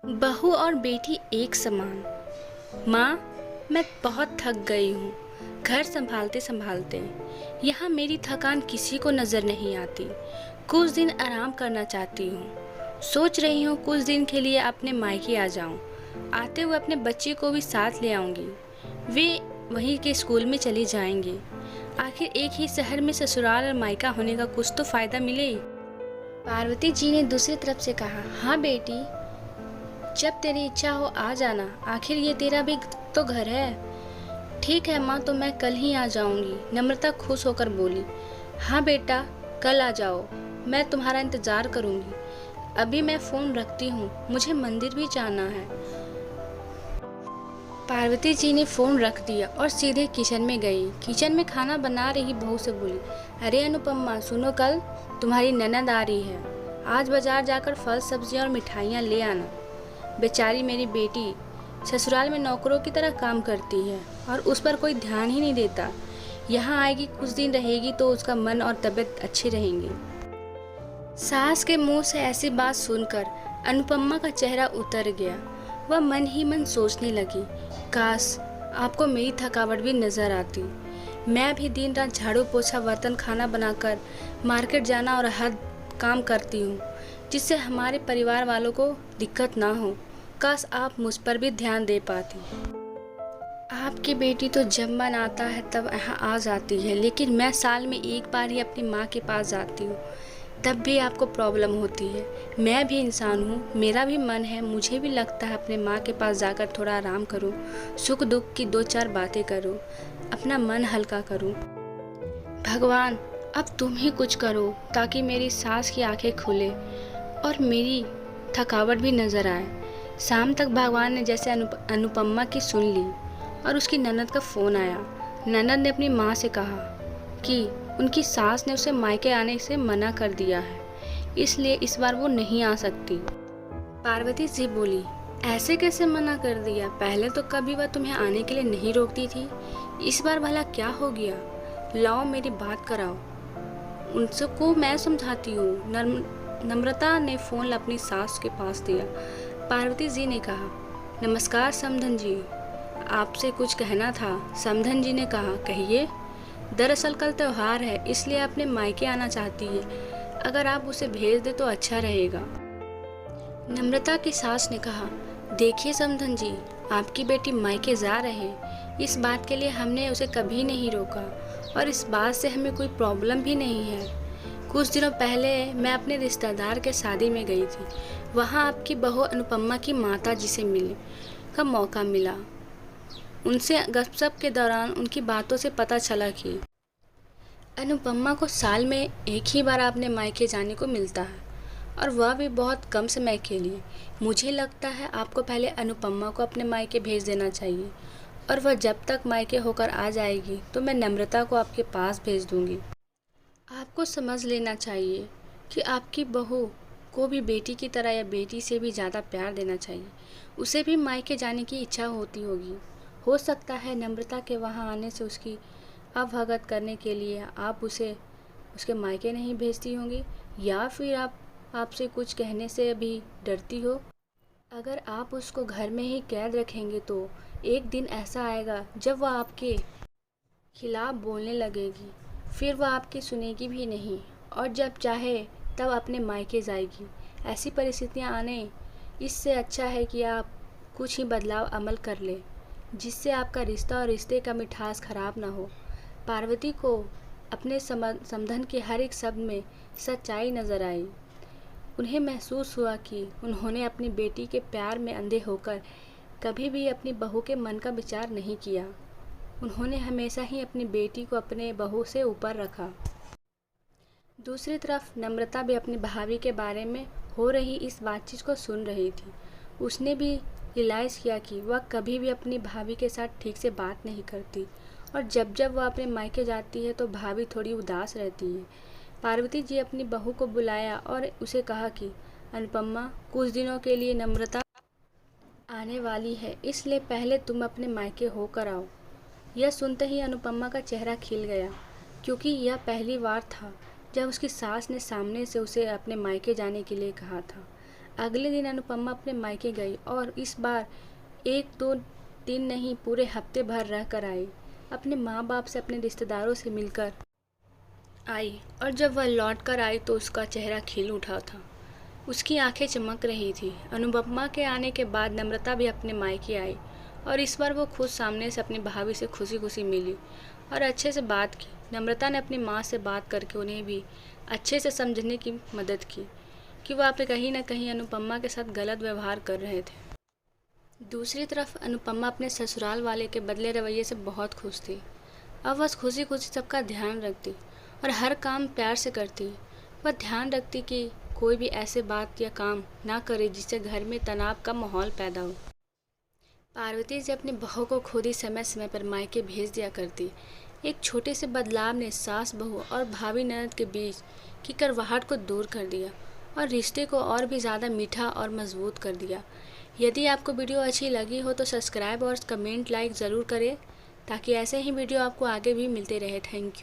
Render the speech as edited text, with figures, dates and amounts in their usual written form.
बहू और बेटी एक समान। माँ, मैं बहुत थक गई हूँ घर संभालते संभालते। यहाँ मेरी थकान किसी को नज़र नहीं आती। कुछ दिन आराम करना चाहती हूँ। सोच रही हूँ कुछ दिन के लिए अपने मायके आ जाऊँ। आते हुए अपने बच्चे को भी साथ ले आऊँगी। वे वहीं के स्कूल में चली जाएंगे। आखिर एक ही शहर में ससुराल और मायका होने का कुछ तो फ़ायदा मिले। पार्वती जी ने दूसरी तरफ से कहा, हाँ बेटी, जब तेरी इच्छा हो आ जाना। आखिर ये तेरा भी तो घर है। ठीक है माँ, तो मैं कल ही आ जाऊंगी। नम्रता खुश होकर बोली। हाँ बेटा, कल आ जाओ, मैं तुम्हारा इंतज़ार करूंगी। अभी मैं फ़ोन रखती हूँ, मुझे मंदिर भी जाना है। पार्वती जी ने फ़ोन रख दिया और सीधे किचन में गई। किचन में खाना बना रही बहू से बोली, अरे अनुपमा सुनो, कल तुम्हारी ननद आ रही है। आज बाजार जाकर फल सब्जियाँ और मिठाइयाँ ले आना। बेचारी मेरी बेटी ससुराल में नौकरों की तरह काम करती है और उस पर कोई ध्यान ही नहीं देता। यहाँ आएगी, कुछ दिन रहेगी तो उसका मन और तबीयत अच्छे रहेंगे। सास के मुंह से ऐसी बात सुनकर अनुपमा का चेहरा उतर गया। वह मन ही मन सोचने लगी, काश आपको मेरी थकावट भी नजर आती। मैं भी दिन रात झाड़ू पोछा बर्तन खाना बनाकर मार्केट जाना और हर काम करती हूँ, जिससे हमारे परिवार वालों को दिक्कत ना हो। काश आप मुझ पर भी ध्यान दे पाती। आपकी बेटी तो जब मन आता है तब यहाँ आ जाती है, लेकिन मैं साल में एक बार ही अपनी माँ के पास जाती हूँ, तब भी आपको प्रॉब्लम होती है। मैं भी इंसान हूँ, मेरा भी मन है, मुझे भी लगता है अपने माँ के पास जाकर थोड़ा आराम करूँ, सुख दुख की दो चार बातें करूँ, अपना मन हल्का करूँ। भगवान, अब तुम ही कुछ करो ताकि मेरी सास की आंखें खुले और मेरी थकावट भी नज़र आए। शाम तक भगवान ने जैसे अनुपमा की सुन ली और उसकी ननद का फ़ोन आया। ननद ने अपनी माँ से कहा कि उनकी सास ने उसे मायके आने से मना कर दिया है, इसलिए इस बार वो नहीं आ सकती। पार्वती जी बोली, ऐसे कैसे मना कर दिया? पहले तो कभी वह तुम्हें आने के लिए नहीं रोकती थी, इस बार भला क्या हो गया? लाओ मेरी बात कराओ, उनको मैं समझाती हूँ। नम्रता ने फ़ोन अपनी सास के पास दिया। पार्वती जी ने कहा, नमस्कार समधन जी, आपसे कुछ कहना था। समधन जी ने कहा, कहिए। दरअसल कल त्योहार है, इसलिए अपने मायके आना चाहती है। अगर आप उसे भेज दे तो अच्छा रहेगा। नम्रता की सास ने कहा, देखिए समधन जी, आपकी बेटी मायके जा रहे, इस बात के लिए हमने उसे कभी नहीं रोका और इस बात से हमें कोई प्रॉब्लम भी नहीं है। कुछ दिनों पहले मैं अपने रिश्तेदार के शादी में गई थी। वहाँ आपकी बहू अनुपमा की माता जी से मिलने का मौका मिला। उनसे गपशप के दौरान उनकी बातों से पता चला कि अनुपमा को साल में एक ही बार अपने मायके जाने को मिलता है और वह भी बहुत कम समय के लिए। मुझे लगता है आपको पहले अनुपमा को अपने मायके भेज देना चाहिए और वह जब तक मायके होकर आ जाएगी तो मैं नम्रता को आपके पास भेज दूंगी। आपको समझ लेना चाहिए कि आपकी बहू को भी बेटी की तरह या बेटी से भी ज़्यादा प्यार देना चाहिए। उसे भी मायके जाने की इच्छा होती होगी। हो सकता है नम्रता के वहाँ आने से उसकी अवगत करने के लिए आप उसे उसके मायके नहीं भेजती होंगी, या फिर आप आपसे कुछ कहने से भी डरती हो। अगर आप उसको घर में ही कैद रखेंगे तो एक दिन ऐसा आएगा जब वह आपके खिलाफ बोलने लगेगी, फिर वह आपकी सुनेगी भी नहीं और जब चाहे तब अपने मायके जाएगी। ऐसी परिस्थितियां आने इससे अच्छा है कि आप कुछ ही बदलाव अमल कर लें, जिससे आपका रिश्ता और रिश्ते का मिठास खराब ना हो। पार्वती को अपने समधन के हर एक शब्द में सच्चाई नजर आई। उन्हें महसूस हुआ कि उन्होंने अपनी बेटी के प्यार में अंधे होकर कभी भी अपनी बहू के मन का विचार नहीं किया। उन्होंने हमेशा ही अपनी बेटी को अपने बहू से ऊपर रखा। दूसरी तरफ नम्रता भी अपनी भाभी के बारे में हो रही इस बातचीत को सुन रही थी। उसने भी रियलाइज़ किया कि वह कभी भी अपनी भाभी के साथ ठीक से बात नहीं करती और जब जब वह अपने मायके जाती है तो भाभी थोड़ी उदास रहती है। पार्वती जी अपनी बहू को बुलाया और उसे कहा कि अनुपमा, कुछ दिनों के लिए नम्रता आने वाली है, इसलिए पहले तुम अपने मायके होकर आओ। यह सुनते ही अनुपमा का चेहरा खिल गया, क्योंकि यह पहली बार था जब उसकी सास ने सामने से उसे अपने मायके जाने के लिए कहा था। अगले दिन अनुपमा अपने मायके गई और इस बार 1-2 दिन नहीं, पूरे हफ्ते भर रह कर आई। अपने माँ बाप से, अपने रिश्तेदारों से मिलकर आई और जब वह लौट कर आई तो उसका चेहरा खिल उठा था। उसकी आंखें चमक रही थी। अनुपमा के आने के बाद नम्रता भी अपने मायके आई और इस बार वो खुद सामने से अपनी भाभी से खुशी खुशी मिली और अच्छे से बात की। नम्रता ने अपनी माँ से बात करके उन्हें भी अच्छे से समझने की मदद की कि वह आप कहीं ना कहीं अनुपमा के साथ गलत व्यवहार कर रहे थे। दूसरी तरफ अनुपमा अपने ससुराल वाले के बदले रवैये से बहुत खुश थी। अब बस खुशी खुशी सबका ध्यान रखती और हर काम प्यार से करती। वह ध्यान रखती कि कोई भी ऐसे बात या काम ना करे जिससे घर में तनाव का माहौल पैदा हो। पार्वती जी अपनी बहू को खुद ही समय समय पर मायके भेज दिया करती। एक छोटे से बदलाव ने सास बहू और भाभी ननद के बीच की कड़वाहट को दूर कर दिया और रिश्ते को और भी ज़्यादा मीठा और मजबूत कर दिया। यदि आपको वीडियो अच्छी लगी हो तो सब्सक्राइब और कमेंट लाइक ज़रूर करें ताकि ऐसे ही वीडियो आपको आगे भी मिलते रहे। Thank you.